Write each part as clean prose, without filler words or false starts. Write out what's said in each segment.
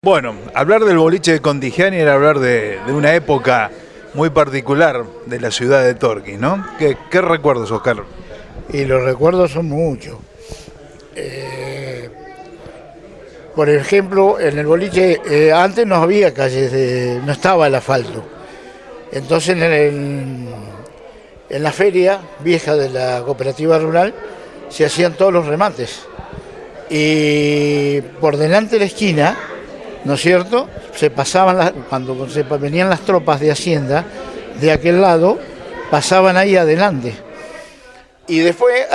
Bueno, hablar del boliche de Contigiani era hablar de una época muy particular de la ciudad de Torquí, ¿no? ¿Qué recuerdos, Oscar? Y los recuerdos son muchos. Eh, por ejemplo, en el boliche, antes no había calles, no estaba el asfalto. Entonces en la feria vieja de la cooperativa rural se hacían todos los remates. Y por delante de la esquina, ¿no es cierto? Se pasaban, cuando venían las tropas de Hacienda de aquel lado, pasaban ahí adelante. Y después,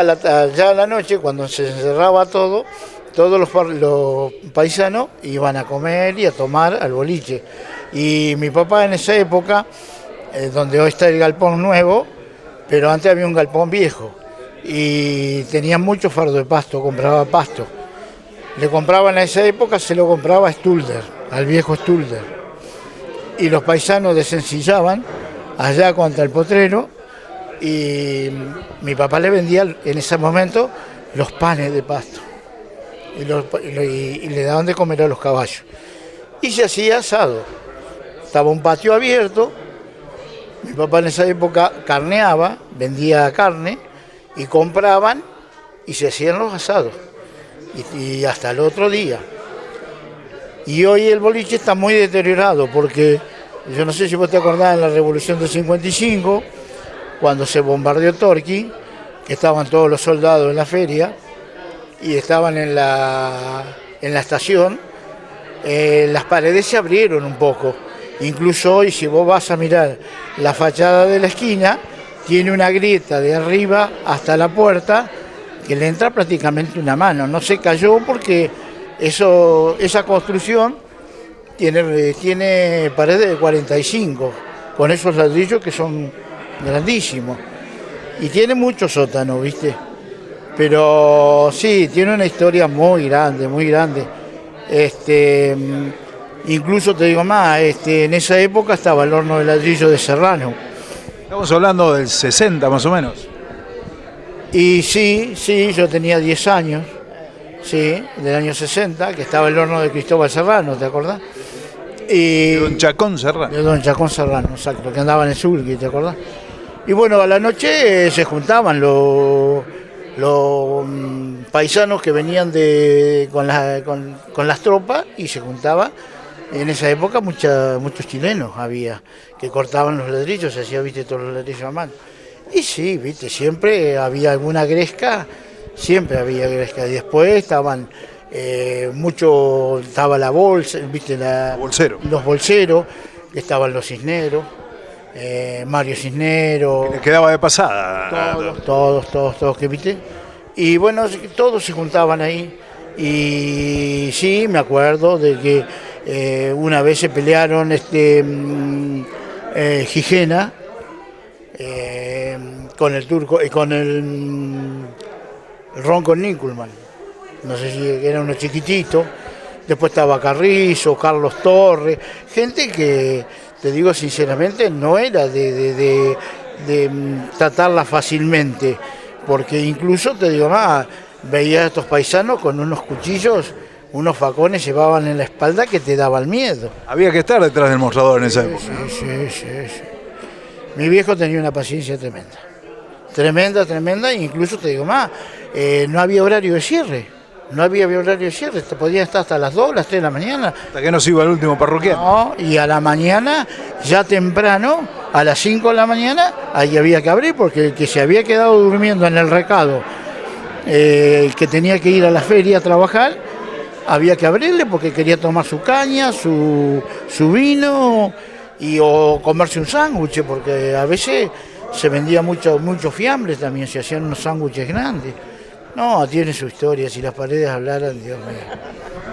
ya a la noche, cuando se cerraba todo, todos los paisanos iban a comer y a tomar al boliche. Y mi papá en esa época, donde hoy está el galpón nuevo, pero antes había un galpón viejo, y tenía mucho fardo de pasto, compraba pasto. Le compraban en esa época, se lo compraba a Stulder, al viejo Stulder. Y los paisanos desencillaban allá contra el potrero, y mi papá le vendía en ese momento los panes de pasto y le daban de comer a los caballos. Y se hacía asado. Estaba un patio abierto, mi papá en esa época carneaba, vendía carne y compraban y se hacían los asados. Y hasta el otro día. Y hoy el boliche está muy deteriorado porque, yo no sé si vos te acordás, en la Revolución del 55, cuando se bombardeó Torquí, que estaban todos los soldados en la feria y estaban en la estación, las paredes se abrieron un poco. Incluso hoy, si vos vas a mirar la fachada de la esquina, tiene una grieta de arriba hasta la puerta que le entra prácticamente una mano. No se cayó porque esa construcción tiene paredes de 45, con esos ladrillos que son grandísimos. Y tiene mucho sótano, ¿viste? Pero sí, tiene una historia muy grande, muy grande. Incluso te digo más, en esa época estaba el horno de ladrillo de Serrano. Estamos hablando del 60 más o menos. Y sí, yo tenía 10 años, sí, del año 60, que estaba el horno de Cristóbal Serrano, ¿te acordás? De Don Chacón Serrano. De Don Chacón Serrano, exacto, que andaba en el sur, ¿te acordás? Y bueno, a la noche se juntaban los paisanos que venían con las tropas y se juntaban. En esa época muchos chilenos había que cortaban los ladrillos, se hacía, viste, todos los ladrillos a mano. Y sí, viste, siempre había alguna gresca, siempre había gresca. Y después estaban estaba la bolsa, viste, Bolsero. los bolseros, estaban los Cisneros, Mario Cisnero. Que les quedaba de pasada. Todos, que viste. Y bueno, todos se juntaban ahí. Y sí, me acuerdo de que una vez se pelearon Gigena, con el turco y con el Ronco Nickelman. No sé si era uno chiquitito. Después estaba Carrizo, Carlos Torres, gente que, te digo sinceramente, no era de tratarla fácilmente, porque incluso, te digo más, veía a estos paisanos con unos cuchillos, unos facones llevaban en la espalda que te daban miedo. Había que estar detrás del mostrador en esa época. Sí. Mi viejo tenía una paciencia tremenda, e incluso te digo más, no había horario de cierre. Te podían estar hasta las 2, las 3 de la mañana. Hasta que nos iba el último parroquiano. No, y a la mañana, ya temprano, a las 5 de la mañana, ahí había que abrir, porque el que se había quedado durmiendo en el recado, el que tenía que ir a la feria a trabajar, había que abrirle porque quería tomar su caña, su vino, o comerse un sándwich, porque a veces se vendía mucho fiambre también, se hacían unos sándwiches grandes. No, tiene su historia, si las paredes hablaran, Dios mío.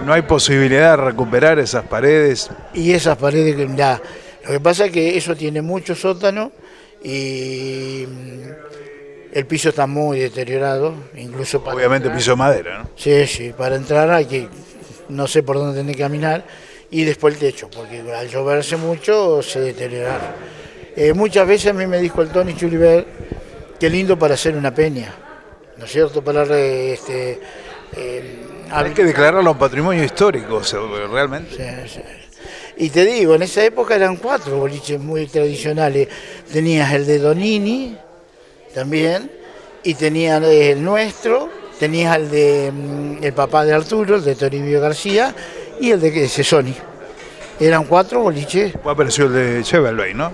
No hay posibilidad de recuperar esas paredes. Y esas paredes, lo que pasa es que eso tiene mucho sótano y el piso está muy deteriorado, incluso para obviamente entrar. piso de madera, ¿no? Sí, para entrar hay que, no sé por dónde tener que caminar, y después el techo, porque al lloverse mucho se deterioraron. Muchas veces a mí me dijo el Tony Chulibert, qué lindo para hacer una peña, ¿no es cierto? Para Hay que declararlo patrimonio histórico, o sea, realmente. Sí, sí. Y te digo, en esa época eran 4 boliches muy tradicionales. Tenías el de Donini también, y tenías el nuestro, tenías el de el papá de Arturo, el de Toribio García, y el de Cesoni. Eran 4 boliches. Después apareció el de Chevalbey, ¿no?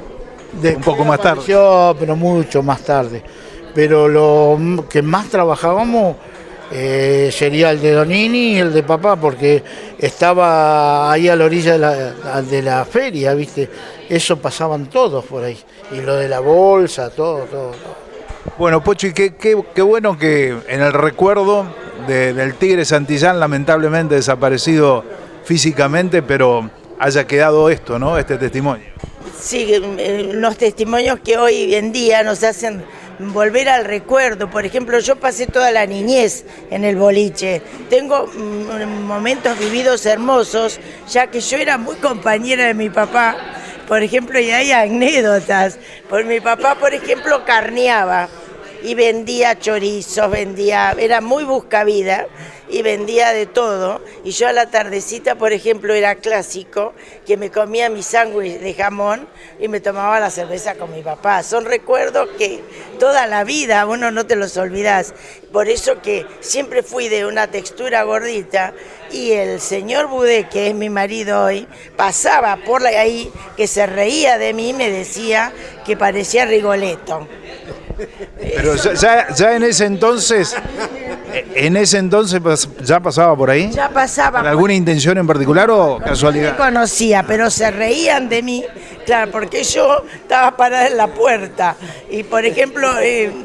Un poco más tarde. Pero mucho más tarde. Pero lo que más trabajábamos sería el de Donini y el de papá, porque estaba ahí a la orilla de la feria, ¿viste? Eso pasaban todos por ahí. Y lo de la bolsa, todo. Bueno, Pochi, qué bueno que en el recuerdo del Tigre Santillán, lamentablemente desaparecido físicamente, pero haya quedado esto, ¿no? Este testimonio. Sí, los testimonios que hoy en día nos hacen volver al recuerdo. Por ejemplo, yo pasé toda la niñez en el boliche. Tengo momentos vividos hermosos, ya que yo era muy compañera de mi papá. Por ejemplo, y hay anécdotas. Mi papá, por ejemplo, carneaba y vendía chorizos, era muy buscavida y vendía de todo. Y yo a la tardecita, por ejemplo, era clásico que me comía mi sándwich de jamón y me tomaba la cerveza con mi papá. Son recuerdos que toda la vida uno no te los olvidás. Por eso que siempre fui de una textura gordita, y el señor Budé, que es mi marido hoy, pasaba por ahí, que se reía de mí y me decía que parecía Rigoletto. Pero ya en ese entonces ya pasaba por ahí. Ya pasaba. ¿Con alguna intención en particular o casualidad? No me conocía, pero se reían de mí, claro, porque yo estaba parada en la puerta. Y por ejemplo,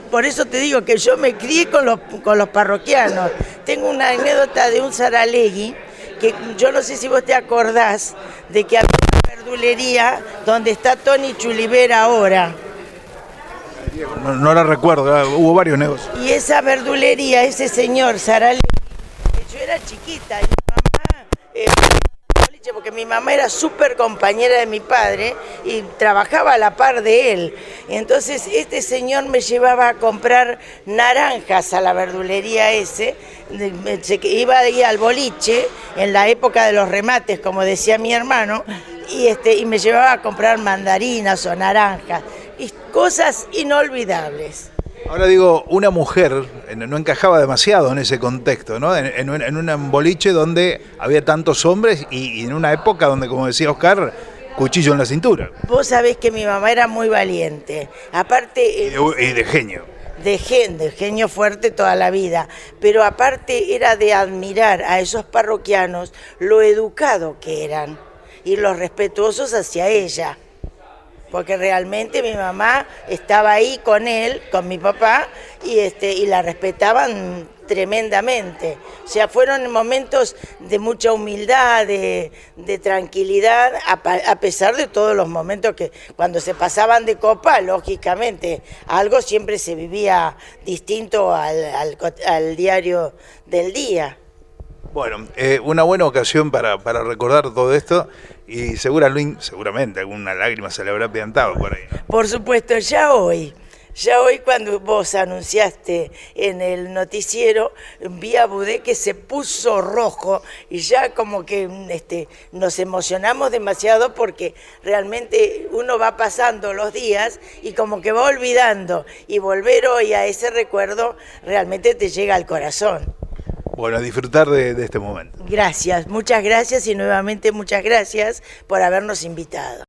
por eso te digo que yo me crié con los parroquianos. Tengo una anécdota de un Saralegui, que yo no sé si vos te acordás, de que había una verdulería donde está Tony Chulibera ahora. No la recuerdo, hubo varios negocios. Y esa verdulería, ese señor Saralegui, yo era chiquita y mi mamá, porque mi mamá era súper compañera de mi padre y trabajaba a la par de él. Entonces este señor me llevaba a comprar naranjas a la verdulería iba ahí al boliche en la época de los remates, como decía mi hermano, y me llevaba a comprar mandarinas o naranjas. Y cosas inolvidables. Ahora digo, una mujer no encajaba demasiado en ese contexto, ¿no? En un boliche donde había tantos hombres y en una época donde, como decía Oscar, cuchillo en la cintura. Vos sabés que mi mamá era muy valiente. Aparte... Y de genio. De genio fuerte toda la vida, pero aparte era de admirar a esos parroquianos lo educados que eran y los respetuosos hacia ella. Porque realmente mi mamá estaba ahí con él, con mi papá, y la respetaban tremendamente. O sea, fueron momentos de mucha humildad, de tranquilidad, a pesar de todos los momentos que cuando se pasaban de copa, lógicamente, algo siempre se vivía distinto al diario del día. Bueno, una buena ocasión para recordar todo esto y seguramente alguna lágrima se le habrá piantado por ahí, ¿no? Por supuesto, ya hoy cuando vos anunciaste en el noticiero, vi a Budé que se puso rojo y ya como que nos emocionamos demasiado porque realmente uno va pasando los días y como que va olvidando, y volver hoy a ese recuerdo realmente te llega al corazón. Bueno, a disfrutar de este momento. Gracias, muchas gracias y nuevamente muchas gracias por habernos invitado.